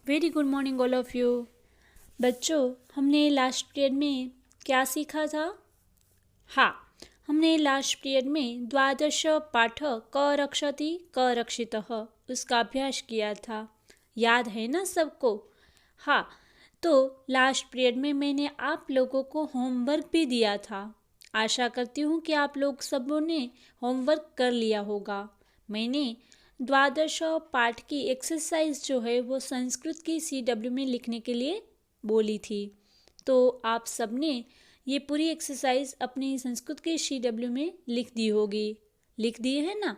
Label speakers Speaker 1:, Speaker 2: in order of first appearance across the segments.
Speaker 1: Very good morning all of you. बच्चों, हमने last period में क्या सीखा था? हाँ, हमने लास्ट पीरियड में द्वादश पाठ क रक्षति क रक्षितः उसका अभ्यास किया था। याद है ना सबको? हाँ, तो लास्ट पीरियड में मैंने आप लोगों को होमवर्क भी दिया था। आशा करती हूँ कि आप लोग सबों ने होमवर्क कर लिया होगा। मैंने द्वादश पाठ की एक्सरसाइज जो है वो संस्कृत की CW में लिखने के लिए बोली थी। तो आप सबने ये पूरी एक्सरसाइज अपनी संस्कृत के CW में लिख दी होगी। लिख दी है ना?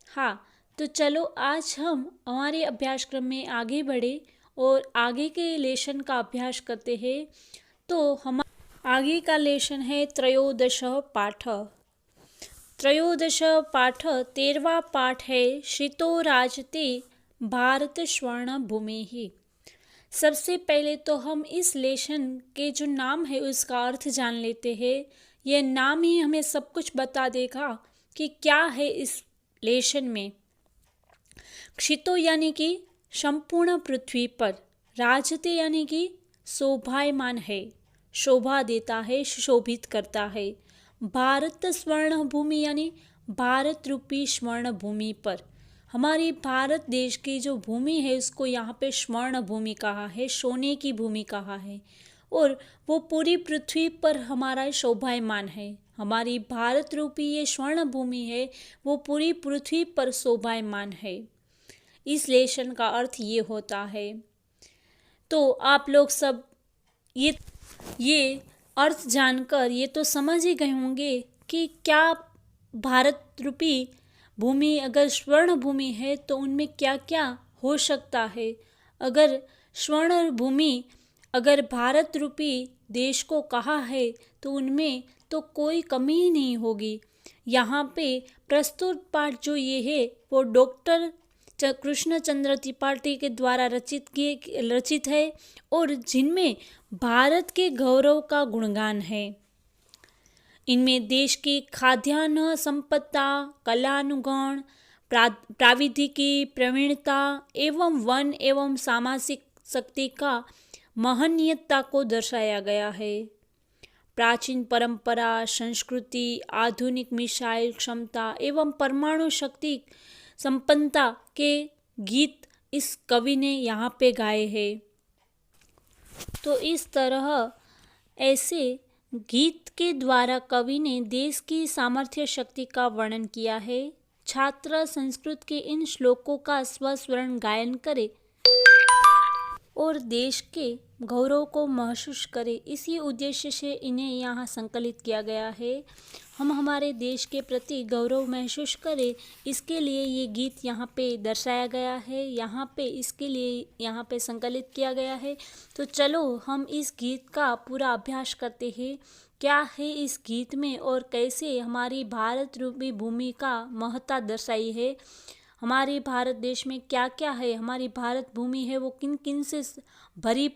Speaker 1: हाँ, तो चलो आज हम हमारे अभ्यासक्रम में आगे बढ़े और आगे के लेसन का अभ्यास करते हैं। तो हम आगे का लेसन है त्रयोदश पाठ। त्रयोदश पाठ 13वां पाठ है श्रितो राजते भारत स्वर्ण भूमि ही। सबसे पहले तो हम इस लेसन के जो नाम है उसका अर्थ जान लेते हैं। यह नाम ही हमें सब कुछ बता देगा कि क्या है इस लेसन में। क्षितो यानी कि संपूर्ण पृथ्वी पर, राजते यानी कि शोभायमान है, शोभा देता है, सुशोभित करता है। भारत स्वर्ण भूमि यानी भारत रूपी स्वर्ण भूमि पर, हमारी भारत देश की जो भूमि है उसको यहाँ पे स्वर्ण भूमि कहा है, सोने की भूमि कहा है। और वो पूरी पृथ्वी पर हमारा शोभायमान है। हमारी भारत रूपी ये स्वर्ण भूमि है वो पूरी पृथ्वी पर शोभायमान है। इस लेसन का अर्थ ये होता है। तो आप लोग सब ये अर्थ जानकर ये तो समझ ही गए होंगे कि क्या भारत रूपी भूमि अगर स्वर्ण भूमि है तो उनमें क्या क्या हो सकता है। अगर स्वर्ण भूमि अगर भारत रूपी देश को कहा है तो उनमें तो कोई कमी ही नहीं होगी। यहाँ पे प्रस्तुत पाठ जो ये है वो डॉक्टर कृष्णचंद्र त्रिपाठी के द्वारा रचित है और जिनमें भारत के गौरव का गुणगान है। इनमें देश की खाद्यान्न संपदा, कलानुगुण, प्राविधिकी प्रवीणता एवं वन एवं सामाजिक शक्ति का महनीयता को दर्शाया गया है। प्राचीन परंपरा, संस्कृति, आधुनिक मिसाइल क्षमता एवं परमाणु शक्ति संपन्नता के गीत इस कवि ने यहाँ पे गाए हैं। तो इस तरह ऐसे गीत के द्वारा कवि ने देश की सामर्थ्य शक्ति का वर्णन किया है। छात्र संस्कृत के इन श्लोकों का स्वस्वरण गायन करे और देश के गौरव को महसूस करे, इसी उद्देश्य से इन्हें यहाँ संकलित किया गया है। हम हमारे देश के प्रति गौरव महसूस करें, इसके लिए ये गीत यहाँ पे दर्शाया गया है, यहाँ पे इसके लिए यहाँ पे संकलित किया गया है। तो चलो हम इस गीत का पूरा अभ्यास करते हैं। क्या है इस गीत में और कैसे हमारी भारत रूपी भूमि का महत्ता दर्शाई है। हमारे भारत देश में क्या क्या है, हमारी भारत भूमि है वो किन किन से भरी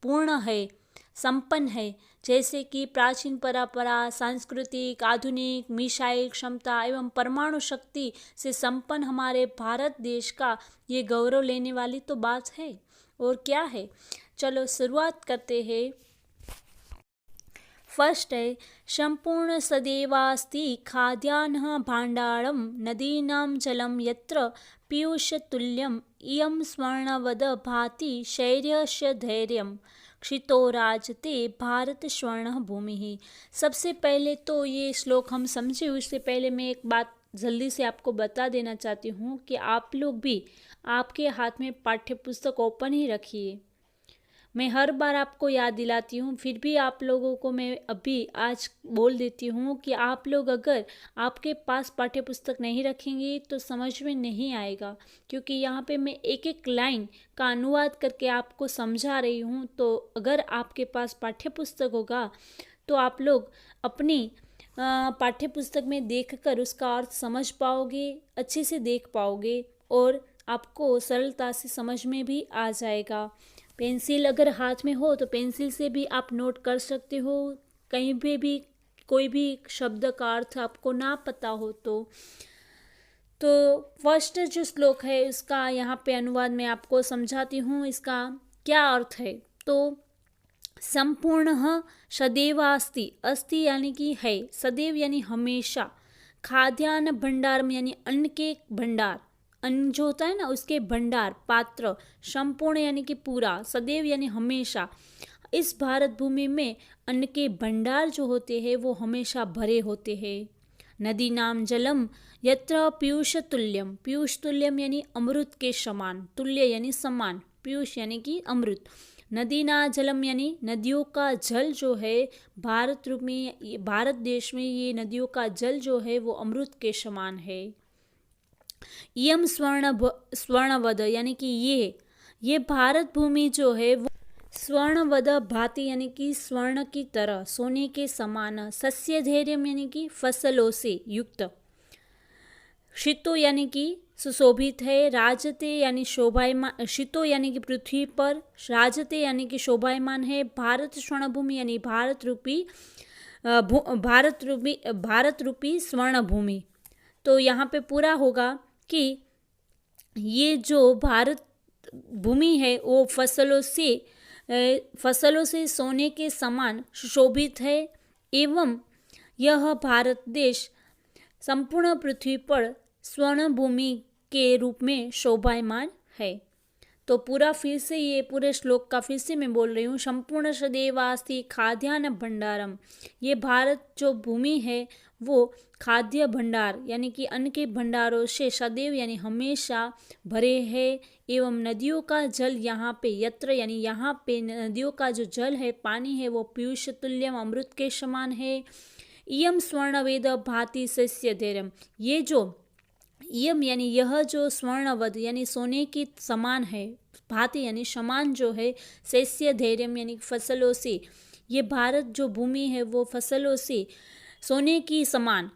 Speaker 1: पूर्ण है, संपन्न है। जैसे कि प्राचीन परंपरा, सांस्कृतिक, आधुनिक, मिसाइल क्षमता एवं परमाणु शक्ति से संपन्न हमारे भारत देश का ये गौरव लेने वाली तो बात है। और क्या है, चलो शुरुआत करते हैं। फर्स्ट है संपूर्ण सदैवास्ति खाद्यान्न भाण्डारं नदीनां जलं यत्र पीयूषतुल्यम् इयं स्वर्णवद भाति शौर्यस्य धैर्यं क्षितो राजते भारत स्वर्ण भूमि ही। सबसे पहले तो ये श्लोक हम समझे उससे पहले मैं एक बात जल्दी से आपको बता देना चाहती हूँ कि आप लोग भी आपके हाथ में पाठ्य पुस्तक ओपन ही रखिए। मैं हर बार आपको याद दिलाती हूँ, फिर भी आप लोगों को मैं अभी आज बोल देती हूँ कि आप लोग अगर आपके पास पाठ्य पुस्तक नहीं रखेंगे तो समझ में नहीं आएगा, क्योंकि यहाँ पे मैं एक एक लाइन का अनुवाद करके आपको समझा रही हूँ। तो अगर आपके पास पाठ्य पुस्तक होगा तो आप लोग अपनी पाठ्य पुस्तक में देखकर उसका अर्थ समझ पाओगे, अच्छे से देख पाओगे और आपको सरलता से समझ में भी आ जाएगा। पेंसिल अगर हाथ में हो तो पेंसिल से भी आप नोट कर सकते हो। कहीं पे भी कोई भी शब्द का अर्थ आपको ना पता हो तो तो फर्स्ट जो श्लोक है उसका यहाँ पे अनुवाद मैं आपको समझाती हूँ, इसका क्या अर्थ है। तो संपूर्ण सदैव अस्ति, अस्ति यानी कि है, सदैव यानी हमेशा, खाद्यान्न भंडार यानी अन्न के भंडार, अन्न जो होता है ना उसके भंडार पात्र, संपूर्ण यानी कि पूरा, सदैव यानी हमेशा। इस भारत भूमि में अन्न के भंडार जो होते हैं वो हमेशा भरे होते हैं। नदी नाम जलम यत्र पीयूष तुल्यम, पीयूष तुल्यम यानी अमृत के समान, तुल्य यानी समान, पीयूष यानी कि अमृत। नदी ना जलम यानी नदियों का जल जो है भारत रूप में, भारत देश में ये नदियों का जल जो है वो अमृत के समान है। यम स्वर्णवद यानी कि ये भारत भूमि जो है वो स्वर्णवद भांति यानी कि स्वर्ण की तरह, सोने के समान। सस्य धैर्यम यानी कि फसलों से युक्त। शीतो यानी कि सुशोभित है। राजते यानी शोभायमान, शीतो यानी कि पृथ्वी पर, राजते यानी कि शोभायमान है। भारत स्वर्ण भूमि यानी भारत रूपी स्वर्ण भूमि। तो यहाँ पे पूरा होगा कि ये जो भारत भूमि है वो फसलों से सोने के समान सुशोभित है एवं यह भारत देश संपूर्ण पृथ्वी पर स्वर्ण भूमि के रूप में शोभायमान है। तो पूरा फिर से, ये पूरे श्लोक का फिर से मैं बोल रही हूँ। संपूर्ण सदैवास्ति खाद्यान्न भंडारम, ये भारत जो भूमि है वो खाद्य भंडार यानी कि अन्न के भंडारों से सदैव यानी हमेशा भरे है एवं नदियों का जल यहाँ पे, यत्र यानी यहाँ पे नदियों का जो जल है, पानी है वो पीयूष तुल्यम अमृत के समान है। इयम स्वर्णवेद भाति सस्य धैर्यम, ये जो इयम यानी यह जो स्वर्णवद यानी सोने की समान है, भांति यानी समान जो है, सस्य धैर्यम यानी फसलों से, ये भारत जो भूमि है वो फसलों से सोने की समान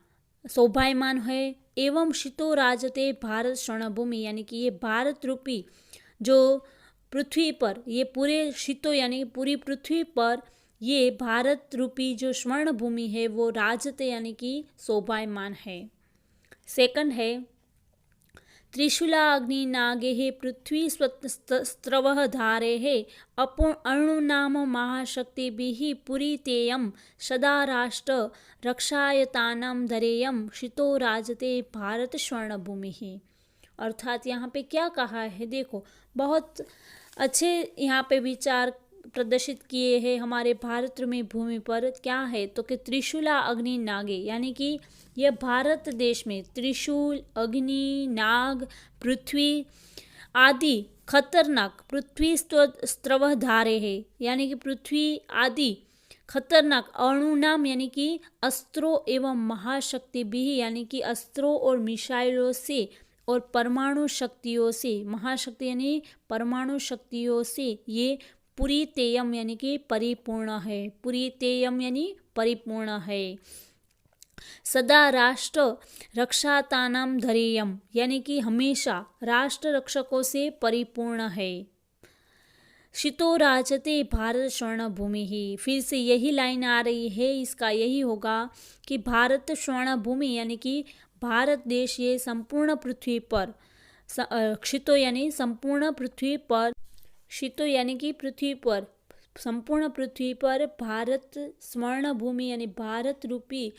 Speaker 1: शोभायमान है। एवं शीतो राजते भारत स्वर्ण भूमि यानी कि ये भारत रूपी जो पृथ्वी पर, ये पूरे शीतो यानी पूरी पृथ्वी पर ये भारत रूपी जो स्वर्ण भूमि है वो राजते यानी कि शोभायमान है। सेकंड है त्रिशूला अग्नि नागे पृथ्वी स्त्रवः धारे अणुनाम महाशक्ति पुरीतेयम सदा राष्ट्र रक्षायतानम धरेयम शीतो राजते भारत स्वर्ण भूमि। अर्थात यहाँ पे क्या कहा है, देखो बहुत अच्छे यहाँ पे विचार प्रदर्शित किए हैं हमारे भारत में भूमि पर। क्या है तो कि त्रिशूला अग्नि नागे यानी कि यह भारत देश में त्रिशूल, अग्नि, नाग, पृथ्वी आदि खतरनाक, पृथ्वी स्त्रवः धारे है यानी कि पृथ्वी आदि खतरनाक, अणुनाम यानी कि अस्त्रों एवं महाशक्ति भी यानी कि अस्त्रों और मिसाइलों से और परमाणु शक्तियों से, महाशक्ति यानी परमाणु शक्तियों से ये पुरीतेयम यानी कि परिपूर्ण है, पुरीतेयम यानी परिपूर्ण है। सदा राष्ट्र रक्षातानाम धरेयम यानी कि हमेशा राष्ट्र रक्षकों से परिपूर्ण है। शीतो राजते भारत स्वर्ण भूमि ही, फिर से यही लाइन आ रही है, इसका यही होगा कि भारत स्वर्ण भूमि यानी कि भारत देश ये संपूर्ण पृथ्वी पर, शीतो यानी संपूर्ण पृथ्वी पर, शीतो यानी कि पृथ्वी पर, संपूर्ण पृथ्वी पर भारत स्वर्ण भूमि यानी भारत रूपी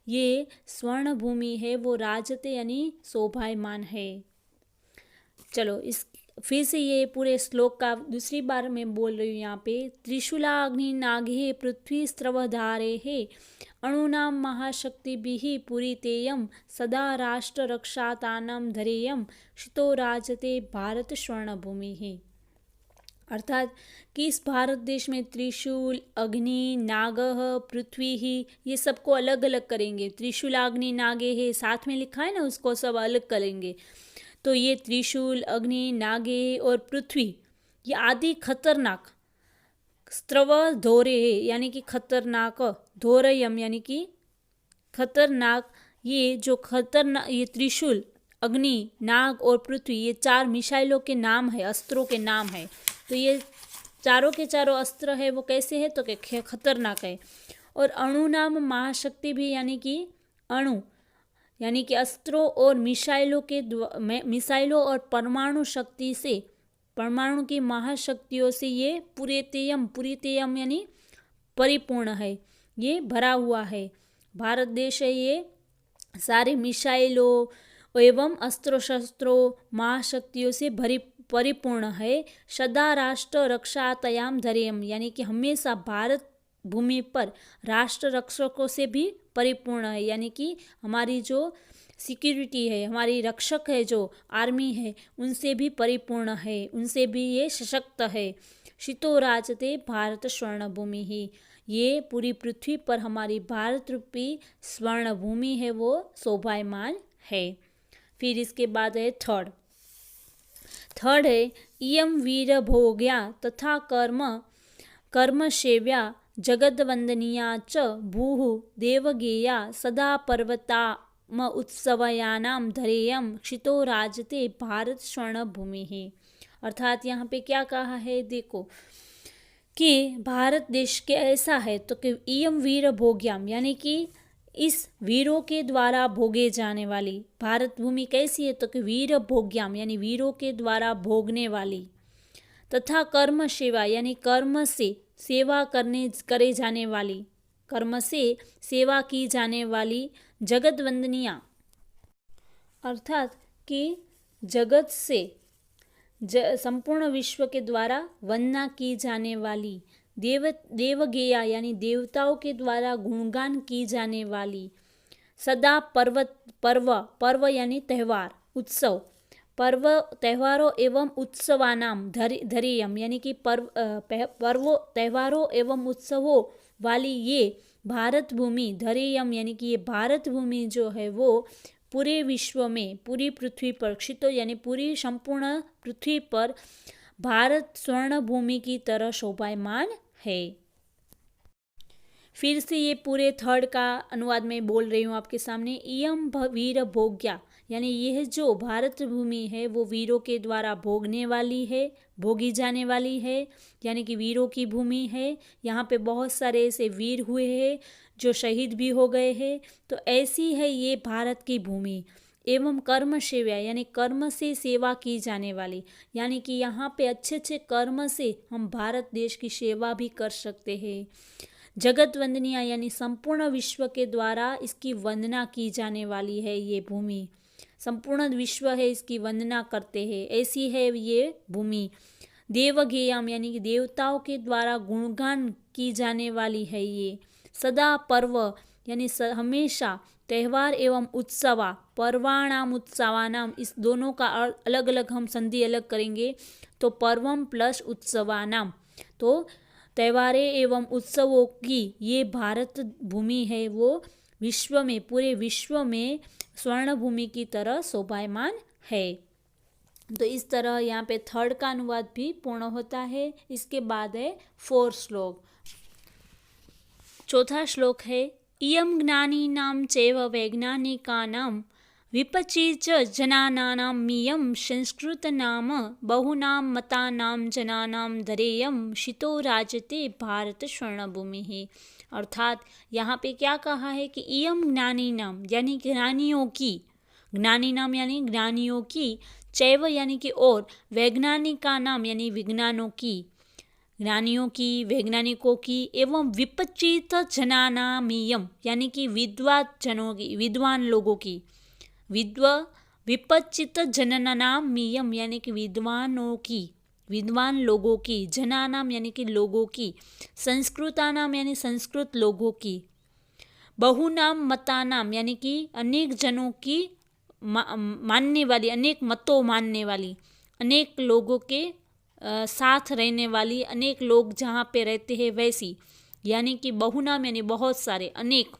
Speaker 1: ये स्वर्ण भूमि है वो राजते यानी शोभायमान है। चलो इस फिर से ये पूरे श्लोक का दूसरी बार मैं बोल रही हूँ यहाँ पे। त्रिशूला अग्नि नागे पृथ्वी स्त्रवः धारे अणुनाम महाशक्ति पुरीतेयम सदा राष्ट्र रक्षातानम धरेयम शीतो राजते भारत स्वर्ण भूमि ही। अर्थात कि इस भारत देश में त्रिशूल, अग्नि, नागः, पृथ्वी ही, ये सबको अलग अलग करेंगे। त्रिशूल अग्नि नागे है साथ में लिखा है ना, उसको सब अलग करेंगे। तो ये त्रिशूल, अग्नि, नागे और पृथ्वी ये आदि खतरनाक, स्त्रव धोरे है यानी कि खतरनाक, धोरयम यानी कि खतरनाक, ये जो खतरनाक, ये त्रिशूल, अग्नि, नाग और पृथ्वी ये चार मिसाइलों के नाम है, अस्त्रों के नाम है। तो ये चारों के चारों अस्त्र है वो कैसे है तो कि खतरनाक है। और अणु नाम महाशक्ति भी यानी कि अणु यानी कि अस्त्रों और मिसाइलों और परमाणु शक्ति से, परमाणु की महाशक्तियों से ये पूरितेयम यानी परिपूर्ण है, ये भरा हुआ है। भारत देश है ये सारे मिसाइलों एवं अस्त्रों शस्त्रों महाशक्तियों से परिपूर्ण है। सदा राष्ट्र रक्षातयाम धैर्यम, यानी कि हमेशा भारत भूमि पर राष्ट्र रक्षकों से भी परिपूर्ण है, यानी कि हमारी जो सिक्योरिटी है, हमारी रक्षक है, जो आर्मी है, उनसे भी परिपूर्ण है, उनसे भी ये सशक्त है। शितो राजते भारत स्वर्ण भूमि ही, ये पूरी पृथ्वी पर हमारी भारत रूपी स्वर्ण भूमि है, वो शोभायमान है। फिर इसके बाद है थर्ड है इयम वीर भोग्या तथा कर्म सेव्या जगद्वंदनीया च भूः देवगेया सदा पर्वताम उत्सवयानाम धरेयम क्षितो राजते भारत स्वर्ण भूमि ही। अर्थात यहाँ पे क्या कहा है, देखो कि भारत देश के ऐसा है तो कि इयम वीर भोग्याम, यानी कि इस वीरों के द्वारा भोगे जाने वाली भारत भूमि कैसी है, तो कि वीर भोग्याम यानी वीरों के द्वारा भोगने वाली, तथा कर्म सेवा यानी कर्म से सेवा करे जाने वाली, कर्म से सेवा की जाने वाली, जगत वंदनिया अर्थात कि जगत से संपूर्ण विश्व के द्वारा वंदना की जाने वाली, देवगेया यानी देवताओं के द्वारा गुणगान की जाने वाली, सदा पर्व यानी त्यौहार उत्सव, पर्व त्योहारों एवं उत्सवानाम धरेयम यानी कि पर्वों त्योहारों एवं उत्सवों वाली ये भारत भूमि, धरेयम यानी कि ये भारत भूमि जो है वो पूरे विश्व में, पूरी पृथ्वी पर, क्षितो यानी पूरी संपूर्ण पृथ्वी पर भारत स्वर्ण भूमि की तरह शोभायमान है। फिर से ये पूरे थर्ड का अनुवाद में बोल रही हूँ आपके सामने। इयम वीर भोग्या यानी यह जो भारत भूमि है वो वीरों के द्वारा भोगने वाली है, भोगी जाने वाली है, यानी कि वीरों की भूमि है। यहाँ पे बहुत सारे ऐसे वीर हुए हैं जो शहीद भी हो गए हैं, तो ऐसी है ये भारत की भूमि। एवं कर्म सेवा यानी कर्म से सेवा की जाने वाली, यानी कि यहाँ पे अच्छे अच्छे कर्म से हम भारत देश की सेवा भी कर सकते हैं। जगत वंदनिया यानी संपूर्ण विश्व के द्वारा इसकी वंदना की जाने वाली है ये भूमि, संपूर्ण विश्व है इसकी वंदना करते हैं, ऐसी है ये भूमि। देवगेयम यानी कि देवताओं के द्वारा गुणगान की जाने वाली है ये। सदा पर्व यानी हमेशा, त्यौहार एवं उत्सवा, पर्वाणाम उत्सवानाम, इस दोनों का अलग अलग हम संधि अलग करेंगे तो पर्वम प्लस उत्सवानाम, तो त्योहारें एवं उत्सवों की ये भारत भूमि है वो विश्व में, पूरे विश्व में स्वर्ण भूमि की तरह शोभायमान है। तो इस तरह यहाँ पे थर्ड का अनुवाद भी पूर्ण होता है। इसके बाद है 4 श्लोक। चौथा श्लोक है इयं ज्ञानिनां चैव वैज्ञानिकानां विपचीच जनानां मियं संस्कृतनाम बहुनां मतानां जनानां धरेयं शितो राजते भारत स्वर्णभूमि ही। अर्थात यहाँ पे क्या कहा है कि इयं ज्ञानिनां यानी ज्ञानियों की, ज्ञानी नाम यानी ज्ञानियों की, चैव यानी कि और, वैज्ञानिका नाम यानी विज्ञानों की, ज्ञानियों की, वैज्ञानिकों की, एवं विपचित जनानामियम यानी कि जनों की, विद्वान लोगों की, विपचित जननामियम यानी कि विद्वानों की, विद्वान लोगों की, जनानाम यानी कि लोगों की, संस्कृतानाम यानी संस्कृत लोगों की, बहुनाम मतानाम यानी कि अनेक जनों की मानने वाली, अनेक मतों मानने वाली, अनेक लोगों के साथ रहने वाली, अनेक लोग जहाँ पे रहते हैं वैसी, यानी कि बहुनाम यानी बहुत सारे, अनेक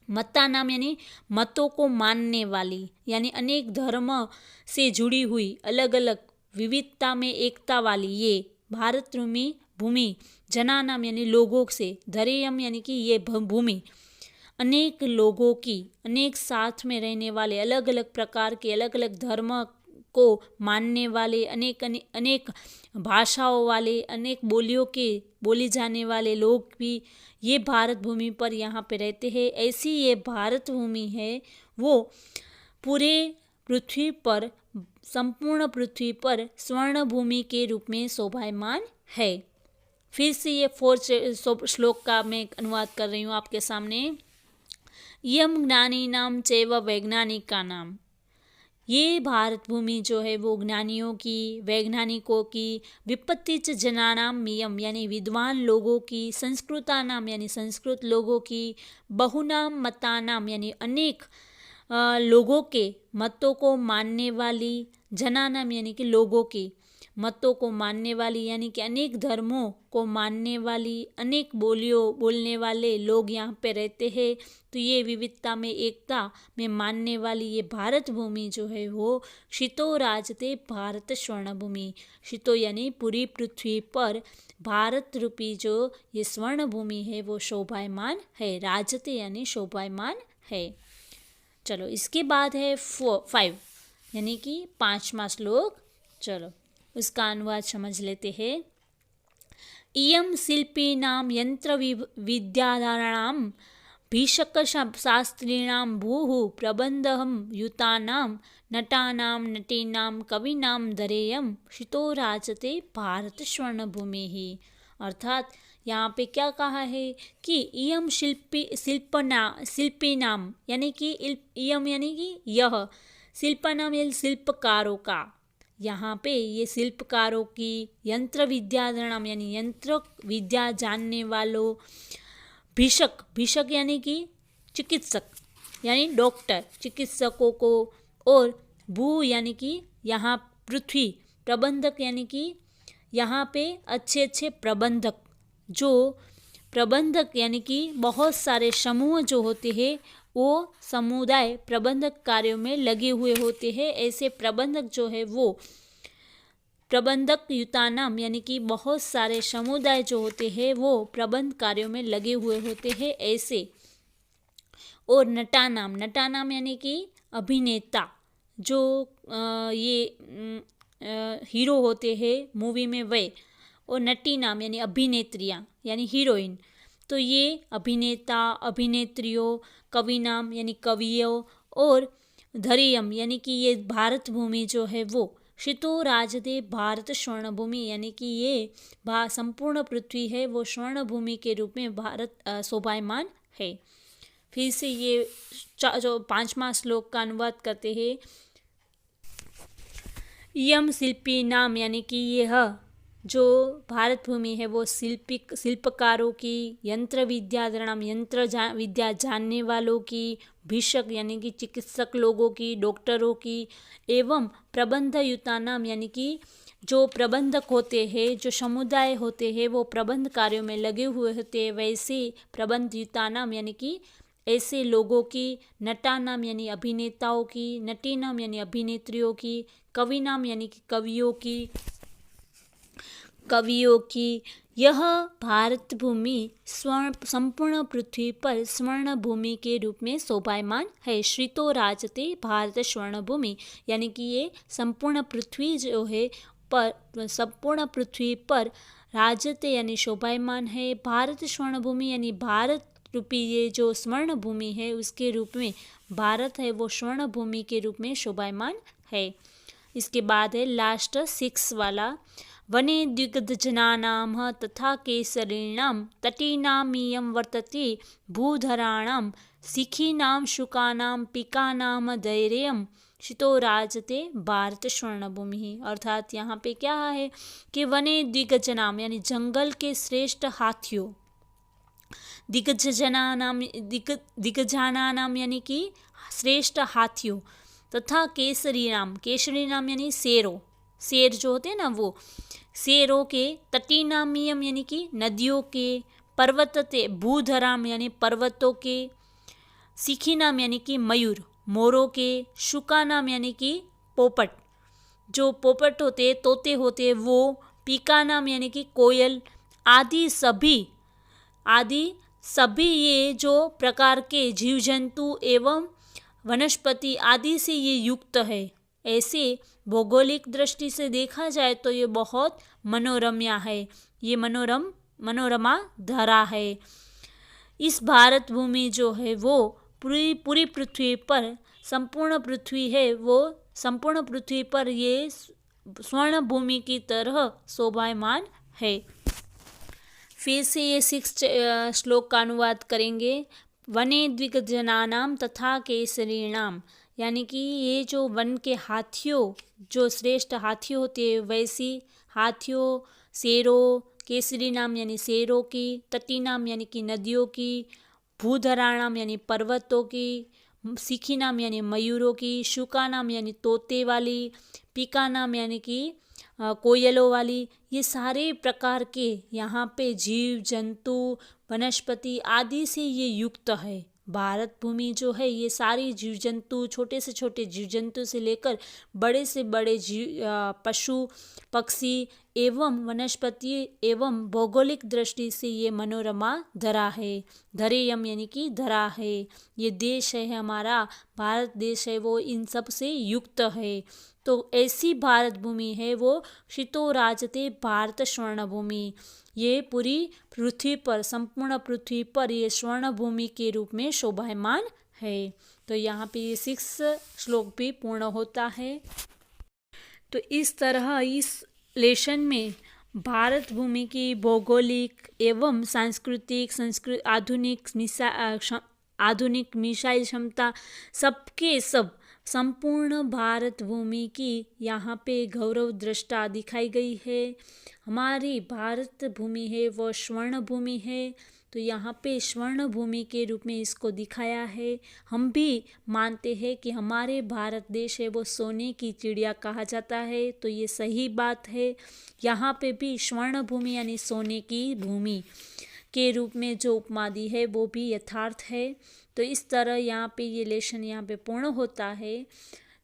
Speaker 1: मता नाम यानी मतों को मानने वाली, यानी अनेक धर्म से जुड़ी हुई, अलग अलग विविधता में एकता वाली ये भारत भूमि, जना नाम यानी लोगों से, धरेयम यानी कि ये भूमि अनेक लोगों की, अनेक साथ में रहने वाले, अलग अलग प्रकार के, अलग अलग धर्म को मानने वाले, अनेक भाषाओं वाले, अनेक बोलियों के बोली जाने वाले लोग भी ये भारत भूमि पर यहाँ पे रहते हैं। ऐसी ये भारत भूमि है वो पूरे पृथ्वी पर, संपूर्ण पृथ्वी पर स्वर्ण भूमि के रूप में शोभायमान है। फिर से ये 4 श्लोक का मैं अनुवाद कर रही हूँ आपके सामने। यम ज्ञानीनाम चैव वैज्ञानिकानाम, ये भारत भूमि जो है वो ज्ञानियों की, वैज्ञानिकों की, विपत्ति च जनानाम यम यानी विद्वान लोगों की, संस्कृतानाम यानी संस्कृत लोगों की, बहुनाम मतानाम यानी अनेक लोगों के मतों को मानने वाली, जनानाम यानी कि लोगों की मतों को मानने वाली, यानी कि अनेक धर्मों को मानने वाली, अनेक बोलियों बोलने वाले लोग यहाँ पे रहते हैं। तो ये विविधता में, एकता में मानने वाली ये भारत भूमि जो है वो शितो राजते भारत स्वर्ण भूमि, शितो यानी पूरी पृथ्वी पर भारत रूपी जो ये स्वर्ण भूमि है वो शोभायमान है, राजते यानी शोभायमान है। चलो इसके बाद है 5 यानी कि 5वां श्लोक। चलो उसका अनुवाद समझ लेते हैं। इयं शिल्पीनां यंत्र विद्याधाराणां भीषक शास्त्रीणां भूः प्रबंधहं युतानां नटानां नटीनां कवीनां धरेयं शितो राजते भारत स्वर्ण भूमि ही। अर्थात यहाँ पे क्या कहा है कि इयम शिल्पी नाम यानी कि इयम यानी कि यह, शिल्प नाम यानी शिल्पकारों का, यहाँ पे ये शिल्पकारों की, यंत्र विद्याधरणाम यानी यंत्र विद्या जानने वालों, भीषक यानी कि चिकित्सक यानी डॉक्टर, चिकित्सकों को, और भू यानी कि यहाँ पृथ्वी, प्रबंधक यानी कि यहाँ पे अच्छे प्रबंधक, जो प्रबंधक यानी कि बहुत सारे समूह जो होते हैं वो समुदाय प्रबंधक कार्यों में लगे हुए होते हैं। ऐसे प्रबंधक जो है वो प्रबंधक युतानाम यानी कि बहुत सारे समुदाय जो होते हैं वो प्रबंध कार्यों में लगे हुए होते हैं ऐसे। और नटानाम यानी कि अभिनेता, जो ये हीरो होते हैं मूवी में वे, और नटी नाम यानी अभिनेत्रियाँ यानी हीरोइन। तो ये अभिनेता, अभिनेत्रियों, कवि नाम यानी कवियों, और धरियम यानी कि ये भारत भूमि जो है वो शितो राजदे भारत स्वर्ण भूमि यानी कि ये संपूर्ण पृथ्वी है वो स्वर्ण भूमि के रूप में भारत शोभायमान है। फिर से ये जो 5वां श्लोक का अनुवाद करते हैं। यम शिल्पी नाम यानी कि यह जो भारत भूमि है वो शिल्पकारों की, यंत्र विद्याधरणाम विद्या जानने वालों की, भीषक यानी कि चिकित्सक लोगों की, डॉक्टरों की, एवं प्रबंधयुतानाम यानी कि जो प्रबंधक होते हैं, जो समुदाय होते हैं वो प्रबंध कार्यों में लगे हुए होते हैं, वैसे प्रबंधयुतानाम यानी कि ऐसे लोगों की, नटानाम यानी अभिनेताओं की, नटीनाम यानी अभिनेत्रियों की, कविनाम यानी कि कवियों की, यह भारत भूमि संपूर्ण पृथ्वी पर स्वर्ण भूमि के रूप में शोभायमान है। श्रितो राजते भारत स्वर्ण भूमि यानी कि ये संपूर्ण पृथ्वी जो है पर, संपूर्ण पृथ्वी पर राजते यानी शोभायमान है। भारत स्वर्ण भूमि यानी भारत रूपी ये जो स्वर्ण भूमि है उसके रूप में भारत है वो स्वर्ण भूमि के रूप में शोभायमान है। इसके बाद है लास्ट 6 वाला। वने द्विगजनानां तथा केसरीणां तटीनामियं वर्तते भूधराणां शिखीनां शुकानां पिकानां धैर्यं शितो राजते भारत स्वर्ण भूमि। अर्थात यहाँ पे क्या है कि वने द्विगजनाम यानी जंगल के श्रेष्ठ हाथियों, दिग्गजानाम यानी कि श्रेष्ठ हाथियों, तथा केसरी नाम यानी शेर जो होते हैं ना वो, शेरों के, तटीनामियम यानी कि नदियों के, पर्वतते भूधराम यानी पर्वतों के, शिखीनाम यानी कि मयूर मोरों के, शुकानाम यानी कि पोपट जो पोपट होते तोते होते वो, पीकानाम यानी कि कोयल आदि सभी ये जो प्रकार के जीव जंतु एवं वनस्पति आदि से ये युक्त है। ऐसे भौगोलिक दृष्टि से देखा जाए तो ये बहुत मनोरम्य है, ये मनोरमा धरा है। इस भारत भूमि जो है वो पूरी पृथ्वी पर, संपूर्ण पृथ्वी है वो संपूर्ण पृथ्वी पर ये स्वर्ण भूमि की तरह शोभायमान है। फिर से ये 6 श्लोक का अनुवाद करेंगे। वने द्विगजनानाम तथा केसरीणाम, यानी कि ये जो वन के हाथियों, जो श्रेष्ठ हाथी होते हैं वैसी हाथियों, शेरों, केसरी नाम यानी शेरों की, तटी नाम यानी कि नदियों की, भूधराणाम यानी पर्वतों की, सीखी नाम यानी मयूरों की, शुका नाम यानी तोते वाली, पीका नाम यानी कि कोयलों वाली, ये सारे प्रकार के यहाँ पे जीव जंतु वनस्पति आदि से ये युक्त है। भारत भूमि जो है ये सारी जीव जंतु, छोटे से छोटे जीव जंतु से लेकर बड़े से बड़े पशु पक्षी एवं वनस्पति एवं भौगोलिक दृष्टि से ये मनोरमा धरा है। धरेयम यानी कि धरा है। ये देश है हमारा, भारत देश है वो इन सब से युक्त है। तो ऐसी भारत भूमि है वो शीतो राजते भारत स्वर्ण भूमि, ये पूरी पृथ्वी पर, संपूर्ण पृथ्वी पर ये स्वर्ण भूमि के रूप में शोभायमान है। तो यहाँ पे ये 6 श्लोक भी पूर्ण होता है। तो इस तरह इस लेसन में भारत भूमि की भौगोलिक एवं सांस्कृतिक आधुनिक मिसाइल क्षमता सबके सब संपूर्ण भारत भूमि की यहाँ पे गौरव दृष्टा दिखाई गई है। हमारी भारत भूमि है वो स्वर्ण भूमि है, तो यहाँ पे स्वर्ण भूमि के रूप में इसको दिखाया है। हम भी मानते हैं कि हमारे भारत देश है वो सोने की चिड़िया कहा जाता है, तो ये सही बात है। यहाँ पे भी स्वर्ण भूमि यानी सोने की भूमि के रूप में जो उपमा दी है वो भी यथार्थ है। तो इस तरह यहाँ पे ये लेसन यहाँ पे पूर्ण होता है।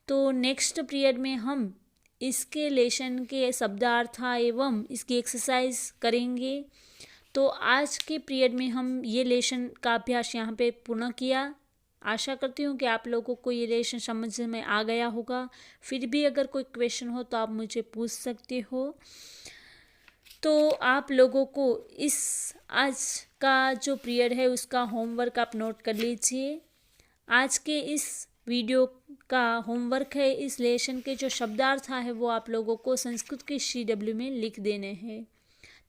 Speaker 1: तो नेक्स्ट पीरियड में हम इसके लेसन के शब्दार्थ एवं इसकी एक्सरसाइज करेंगे। तो आज के पीरियड में हम ये लेसन का अभ्यास यहाँ पे पूर्ण किया। आशा करती हूँ कि आप लोगों को ये लेसन समझ में आ गया होगा। फिर भी अगर कोई क्वेश्चन हो तो आप मुझे पूछ सकते हो। तो आप लोगों को इस आज का जो पीरियड है उसका होमवर्क आप नोट कर लीजिए। आज के इस वीडियो का होमवर्क है, इस लेसन के जो शब्दार्थ है वो आप लोगों को संस्कृत के CW में लिख देने हैं,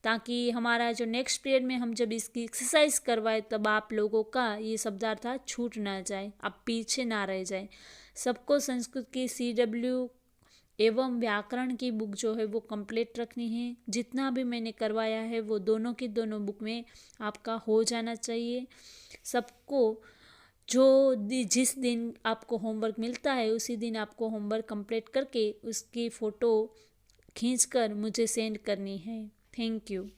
Speaker 1: ताकि हमारा जो नेक्स्ट पीरियड में हम जब इसकी एक्सरसाइज करवाए तब आप लोगों का ये शब्दार्थ छूट ना जाए, आप पीछे ना रह जाए। सबको संस्कृत की CW एवं व्याकरण की बुक जो है वो कंप्लीट रखनी है। जितना भी मैंने करवाया है वो दोनों की दोनों बुक में आपका हो जाना चाहिए। सबको जो जिस दिन आपको होमवर्क मिलता है उसी दिन आपको होमवर्क कंप्लीट करके उसकी फ़ोटो खींचकर मुझे सेंड करनी है। Thank you.